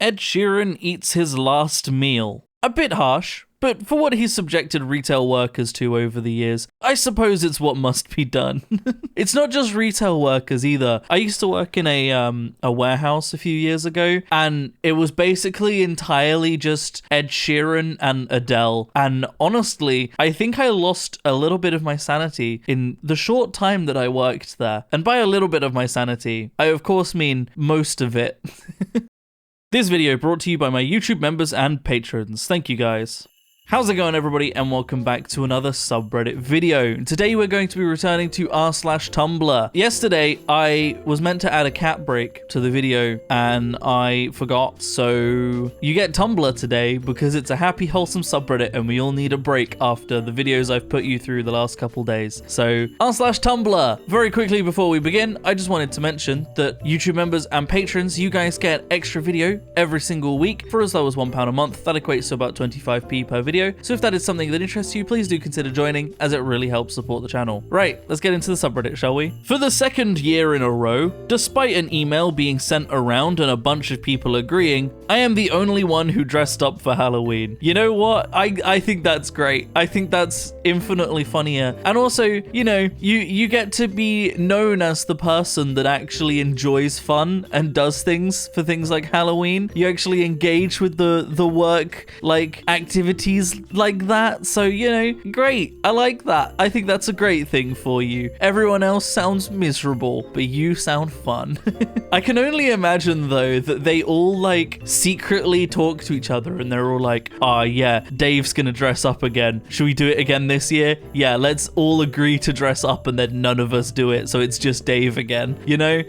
Ed Sheeran eats his last meal. A bit harsh, but for what he's subjected retail workers to over the years, I suppose it's what must be done. It's not just retail workers either. I used to work in a warehouse a few years ago, and it was basically entirely just Ed Sheeran and Adele. And honestly, I think I lost a little bit of my sanity in the short time that I worked there. And by a little bit of my sanity, I of course mean most of it. This video brought to you by my YouTube members and patrons. Thank you guys. How's it going, everybody, and welcome back to another subreddit video. Today we're going to be returning to r/Tumblr. Yesterday I was meant to add a cat break to the video and I forgot, so you get Tumblr today because it's a happy, wholesome subreddit and we all need a break after the videos I've put you through the last couple days. So r/Tumblr. Very quickly before we begin, I just wanted to mention that YouTube members and patrons, you guys get extra video every single week for as low as £1 a month. That equates to about 25p per video. So if that is something that interests you, please do consider joining, as it really helps support the channel. Right, let's get into the subreddit, shall we? For the second year in a row, despite an email being sent around and a bunch of people agreeing, I am the only one who dressed up for Halloween. You know what? I think that's great. I think that's infinitely funnier. And also, you know, you get to be known as the person that actually enjoys fun and does things for things like Halloween. You actually engage with the work, like, activities like that. So, you know, great. I like that. I think that's a great thing for you. Everyone else sounds miserable, but you sound fun. I can only imagine, though, that they all, like, secretly talk to each other and they're all like, yeah, Dave's gonna dress up again. Should we do it again this year? Yeah, let's all agree to dress up and then none of us do it, so it's just Dave again, you know?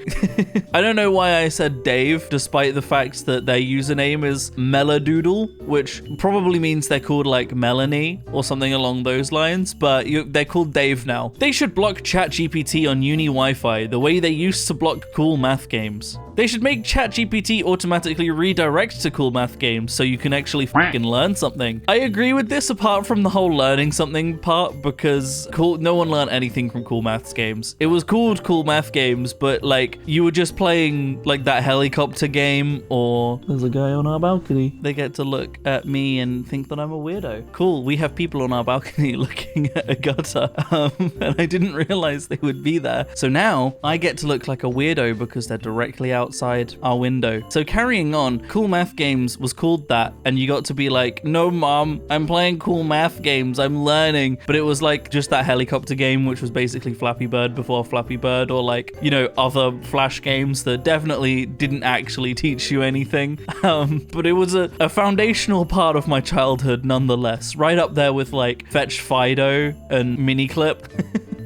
I don't know why I said Dave, despite the fact that their username is Meladoodle, which probably means they're called like Melanie or something along those lines, but they're called Dave now. They should block ChatGPT on uni Wi-Fi the way they used to block cool math games. They should make ChatGPT automatically redirect to cool math games so you can actually fucking learn something. I agree with this apart from the whole learning something part, because no one learned anything from cool maths games. It was called cool math games, but like you were just playing like that helicopter game, or there's a guy on our balcony. They get to look at me and think that I'm a weirdo. Cool, we have people on our balcony looking at a gutter, and I didn't realize they would be there. So now I get to look like a weirdo because they're directly outside our window. So carrying on, cool math games was called that, and you got to be like, no mom, I'm playing cool math games, I'm learning. But it was like just that helicopter game, which was basically Flappy Bird before Flappy Bird, or like, you know, other Flash games that definitely didn't actually teach you anything. But it was a foundational part of my childhood nonetheless, right up there with like Fetch Fido and Miniclip.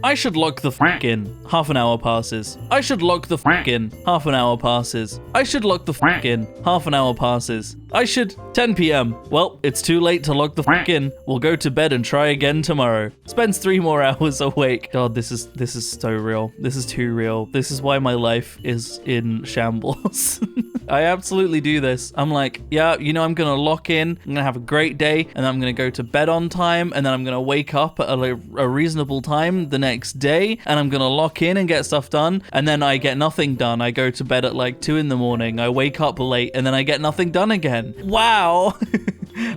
I should lock the f*** in. Half an hour passes. I should lock the f*** in. Half an hour passes. I should lock the f*** in. Half an hour passes. I should 10 p.m. Well, it's too late to lock the f*** in. We'll go to bed and try again tomorrow. Spends 3 more hours awake. God, this is so real. This is too real. This is why my life is in shambles. I absolutely do this. I'm like, yeah, you know, I'm gonna lock in, I'm gonna have a great day, and then I'm gonna go to bed on time, and then I'm gonna wake up at a reasonable time the next day, and I'm gonna lock in and get stuff done, and then I get nothing done. I go to bed at like 2 in the morning, I wake up late, and then I get nothing done again. Wow.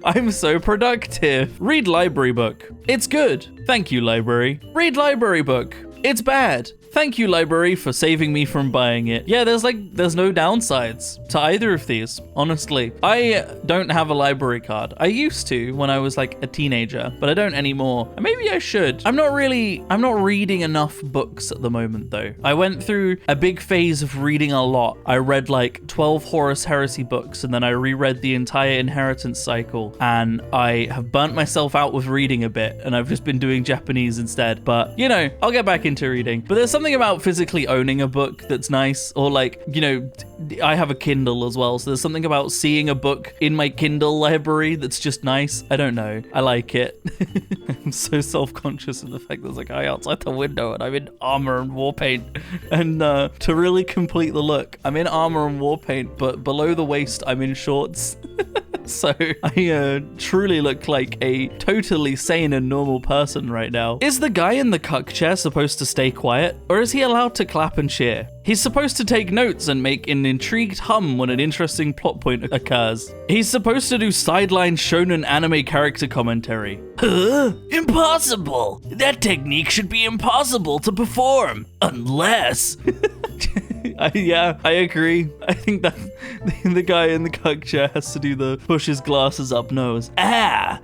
I'm so productive. Read library book. It's good. Thank you, library. Read library book. It's bad. Thank you, library, for saving me from buying it. Yeah, there's no downsides to either of these, honestly. I don't have a library card. I used to when I was like a teenager, but I don't anymore. And maybe I should. I'm not reading enough books at the moment, though. I went through a big phase of reading a lot. I read like 12 Horus Heresy books, and then I reread the entire Inheritance cycle, and I have burnt myself out with reading a bit, and I've just been doing Japanese instead. But, you know, I'll get back into reading. But there's something about physically owning a book that's nice, or like, you know, I have a Kindle as well, so there's something about seeing a book in my Kindle library that's just nice. I don't know. I like it. I'm so self-conscious of the fact there's a guy outside the window and I'm in armor and war paint. And to really complete the look, I'm in armor and war paint, but below the waist, I'm in shorts. So I truly look like a totally sane and normal person right now. Is the guy in the cuck chair supposed to stay quiet, or is he allowed to clap and cheer? He's supposed to take notes and make an intrigued hum when an interesting plot point occurs. He's supposed to do sideline shonen anime character commentary. Huh? Impossible! That technique should be impossible to perform, unless... Yeah, I agree. I think that the guy in the cuck chair has to do the push his glasses up nose. I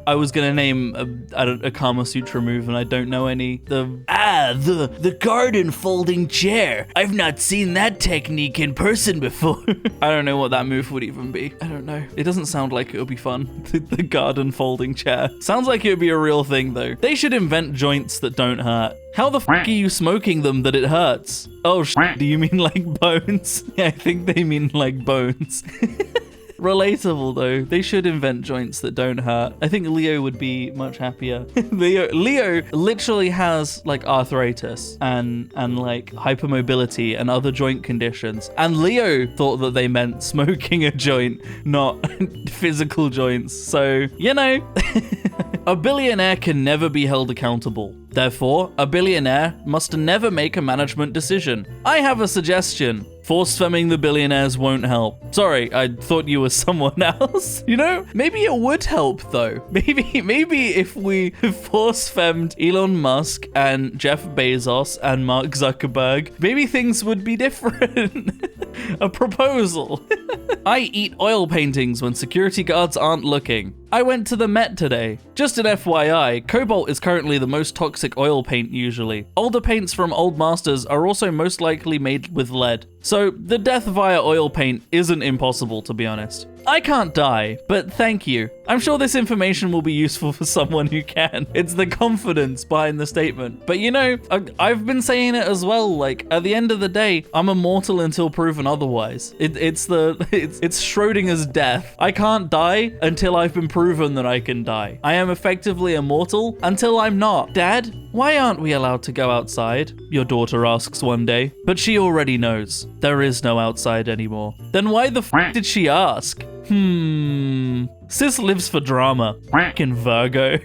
was gonna name a Kama Sutra move and I don't know any. The garden folding chair. I've not seen that technique in person before. I don't know what that move would even be. I don't know. It doesn't sound like it would be fun. The garden folding chair. Sounds like it would be a real thing though. They should invent joints that don't hurt. How the fuck are you smoking them that it hurts? Oh do you mean like bones? Yeah, I think they mean like bones. Relatable though. They should invent joints that don't hurt. I think Leo would be much happier. Leo literally has like arthritis and like hypermobility and other joint conditions. And Leo thought that they meant smoking a joint, not physical joints. So, you know, a billionaire can never be held accountable. Therefore, a billionaire must never make a management decision. I have a suggestion. Force femming the billionaires won't help. Sorry, I thought you were someone else. You know, maybe it would help though. Maybe if we force femmed Elon Musk and Jeff Bezos and Mark Zuckerberg, maybe things would be different. A proposal. I eat oil paintings when security guards aren't looking. I went to the Met today. Just an FYI, cobalt is currently the most toxic oil paint usually. Older paints from old masters are also most likely made with lead. So the death via oil paint isn't impossible, to be honest. I can't die, but thank you. I'm sure this information will be useful for someone who can. It's the confidence behind the statement. But you know, I've been saying it as well, like, at the end of the day, I'm immortal until proven otherwise. It's Schrodinger's death. I can't die until I've been proven that I can die. I am effectively immortal until I'm not. Dad, why aren't we allowed to go outside? Your daughter asks one day, but she already knows. There is no outside anymore. Then why the f did she ask? Sis lives for drama. Fucking Virgo.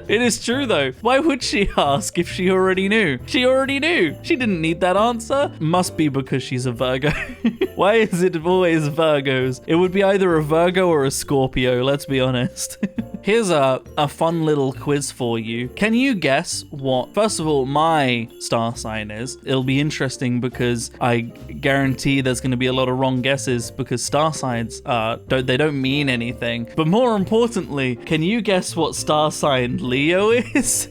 It is true though. Why would she ask if she already knew? She already knew. She didn't need that answer. Must be because she's a Virgo. Why is it always Virgos? It would be either a Virgo or a Scorpio, let's be honest. Here's a fun little quiz for you. Can you guess what, first of all, my star sign is? It'll be interesting because I guarantee there's going to be a lot of wrong guesses because star signs don't mean anything. But more importantly, can you guess what star sign Leo is?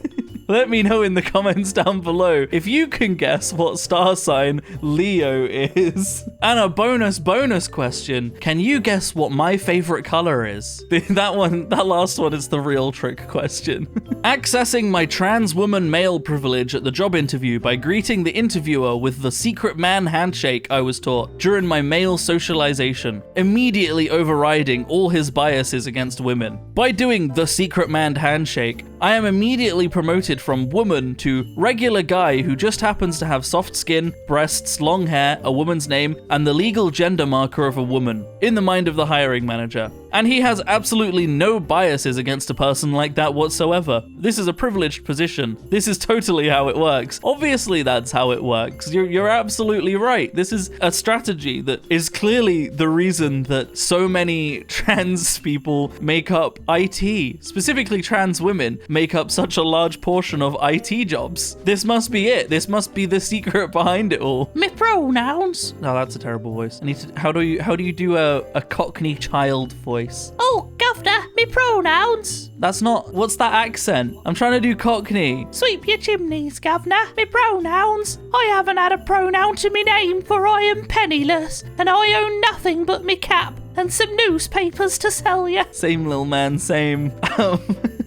Let me know in the comments down below if you can guess what star sign Leo is. And a bonus question. Can you guess what my favorite color is? That last one is the real trick question. Accessing my trans woman male privilege at the job interview by greeting the interviewer with the secret man handshake I was taught during my male socialization, immediately overriding all his biases against women. By doing the secret man handshake, I am immediately promoted from woman to regular guy who just happens to have soft skin, breasts, long hair, a woman's name, and the legal gender marker of a woman, in the mind of the hiring manager. And he has absolutely no biases against a person like that whatsoever. This is a privileged position. This is totally how it works. Obviously that's how it works. You're absolutely right. This is a strategy that is clearly the reason that so many trans people make up IT, specifically trans women, make up such a large portion of IT jobs. This must be it. This must be the secret behind it all. Me pronouns. No, that's a terrible voice. I need to. How do you do a Cockney child voice? Oh, governor, me pronouns. That's not. What's that accent? I'm trying to do Cockney. Sweep your chimneys, governor. Me pronouns. I haven't had a pronoun to me name, for I am penniless, and I own nothing but me cap and some newspapers to sell ya. Same, little man, same.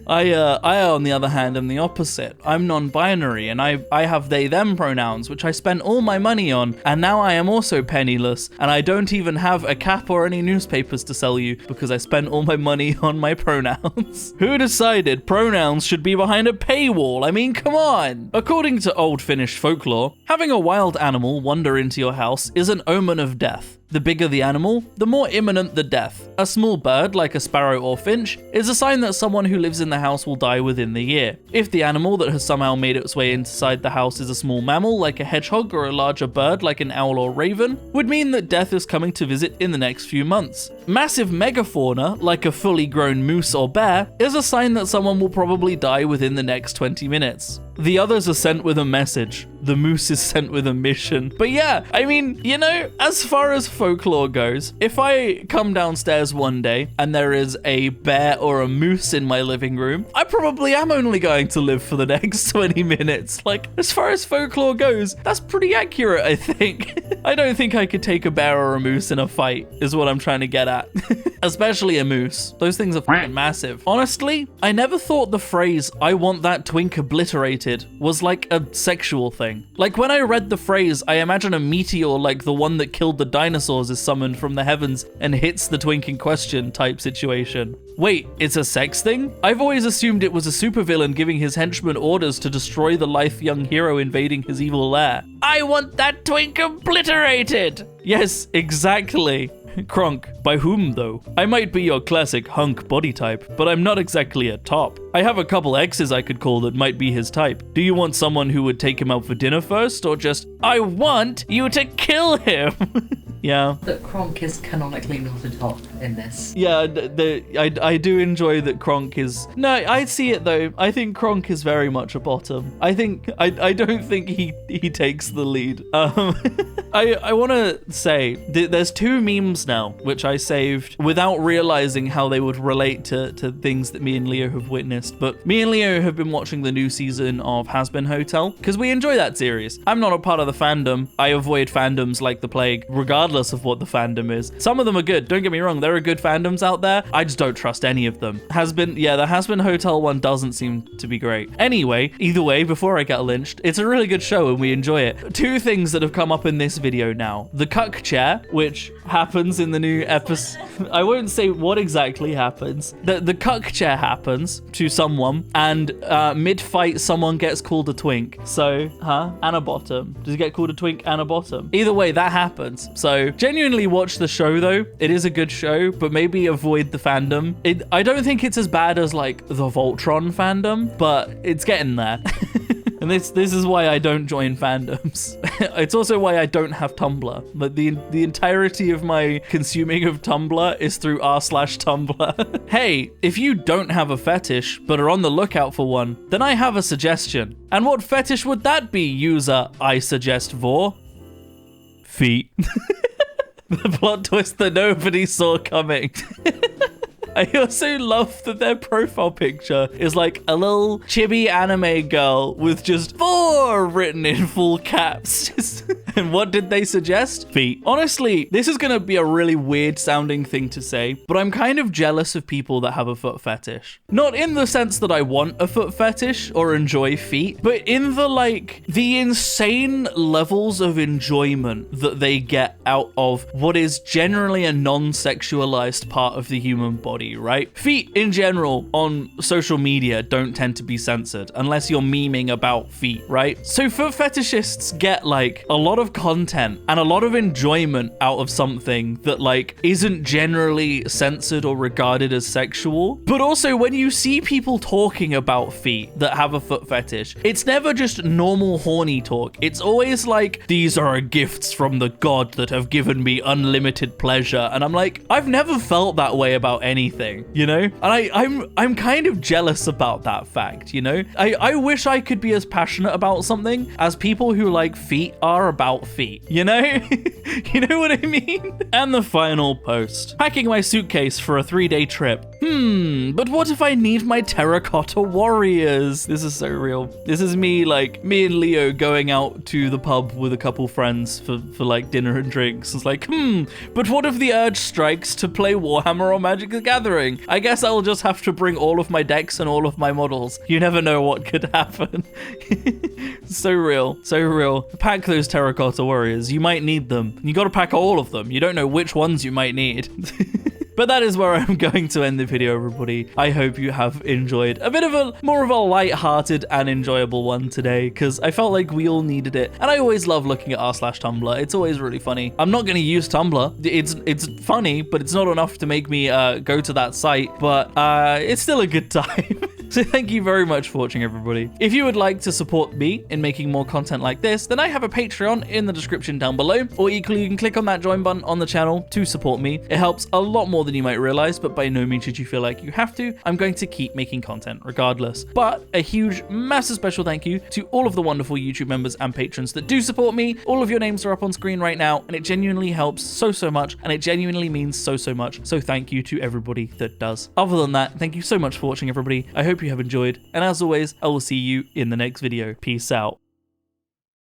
I on the other hand am the opposite. I'm non-binary and I have they them pronouns, which I spent all my money on, and now I am also penniless and I don't even have a cap or any newspapers to sell you because I spent all my money on my pronouns. Who decided pronouns should be behind a paywall? I mean, come on! According to old Finnish folklore, having a wild animal wander into your house is an omen of death. The bigger the animal, the more imminent the death. A small bird, like a sparrow or finch, is a sign that someone who lives in the house will die within the year. If the animal that has somehow made its way inside the house is a small mammal, like a hedgehog, or a larger bird, like an owl or raven, would mean that death is coming to visit in the next few months. Massive megafauna, like a fully grown moose or bear, is a sign that someone will probably die within the next 20 minutes. The others are sent with a message. The moose is sent with a mission. But yeah, I mean, you know, as far as folklore goes, if I come downstairs one day and there is a bear or a moose in my living room, I probably am only going to live for the next 20 minutes. Like, as far as folklore goes, that's pretty accurate, I think. I don't think I could take a bear or a moose in a fight, is what I'm trying to get at. Especially a moose. Those things are fucking massive. Honestly, I never thought the phrase, "I want that twink obliterated," was like a sexual thing. Like, when I read the phrase, I imagine a meteor like the one that killed the dinosaurs is summoned from the heavens and hits the twink in question type situation. Wait, it's a sex thing? I've always assumed it was a supervillain giving his henchmen orders to destroy the lithe young hero invading his evil lair. I want that twink obliterated! Yes, exactly. Kronk, by whom though? I might be your classic hunk body type, but I'm not exactly a top. I have a couple exes I could call that might be his type. Do you want someone who would take him out for dinner first, or just, I want you to kill him? Yeah. That Kronk is canonically not a top in this. Yeah, I do enjoy that Kronk is... No, I see it though. I think Kronk is very much a bottom. I don't think he takes the lead. I want to say there's two memes now which I saved without realizing how they would relate to things that me and Leo have witnessed. But me and Leo have been watching the new season of Has Been Hotel because we enjoy that series. I'm not a part of the fandom. I avoid fandoms like the plague, regardless of what the fandom is. Some of them are good. Don't get me wrong. There are good fandoms out there. I just don't trust any of them. The Has Been Hotel one doesn't seem to be great. Anyway, either way, before I get lynched, it's a really good show and we enjoy it. Two things that have come up in this video now. The cuck chair, which happens in the new episode. I won't say what exactly happens. The cuck chair happens to someone, and mid-fight, someone gets called a twink. So, and a bottom. Does he get called a twink and a bottom? Either way, that happens. So, genuinely watch the show, though. It is a good show, but maybe avoid the fandom. I don't think it's as bad as, like, the Voltron fandom, but it's getting there. And this is why I don't join fandoms. It's also why I don't have Tumblr. But the entirety of my consuming of Tumblr is through r/Tumblr. Hey, if you don't have a fetish, but are on the lookout for one, then I have a suggestion. And what fetish would that be, user I suggest for? Feet. The plot twist that nobody saw coming. I also love that their profile picture is like a little chibi anime girl with just 4 written in full caps. And what did they suggest? Feet. Honestly, this is gonna be a really weird sounding thing to say, but I'm kind of jealous of people that have a foot fetish. Not in the sense that I want a foot fetish or enjoy feet, but in the insane levels of enjoyment that they get out of what is generally a non-sexualized part of the human body. Right? Feet in general on social media don't tend to be censored unless you're memeing about feet, right? So foot fetishists get like a lot of content and a lot of enjoyment out of something that like isn't generally censored or regarded as sexual. But also when you see people talking about feet that have a foot fetish, it's never just normal horny talk. It's always like, these are gifts from the god that have given me unlimited pleasure. And I'm like, I've never felt that way about anything. You know, and I'm kind of jealous about that fact, you know. I wish I could be as passionate about something as people who like feet are about feet, you know. You know what I mean? And the final post: packing my suitcase for a 3-day trip. But what if I need my terracotta warriors? This is so real. This is me and Leo going out to the pub with a couple friends for like dinner and drinks. It's like, but what if the urge strikes to play Warhammer or Magic the Gathering? I guess I'll just have to bring all of my decks and all of my models. You never know what could happen. So real, so real. Pack those terracotta warriors. You might need them. You gotta pack all of them. You don't know which ones you might need. But that is where I'm going to end the video, everybody. I hope you have enjoyed a bit of a more of a light-hearted and enjoyable one today, because I felt like we all needed it. And I always love looking at r/Tumblr. It's always really funny. I'm not going to use Tumblr. It's funny, but it's not enough to make me go to that site. But it's still a good time. So thank you very much for watching, everybody. If you would like to support me in making more content like this, then I have a Patreon in the description down below, or equally you can click on that join button on the channel to support me. It helps a lot more than you might realize, but by no means should you feel like you have to. I'm going to keep making content regardless. But a huge, massive special thank you to all of the wonderful YouTube members and patrons that do support me. All of your names are up on screen right now, and it genuinely helps so much, and it genuinely means so much. So thank you to everybody that does. Other than that, thank you so much for watching, everybody. I hope you have enjoyed, and as always, I will see you in the next video. Peace out.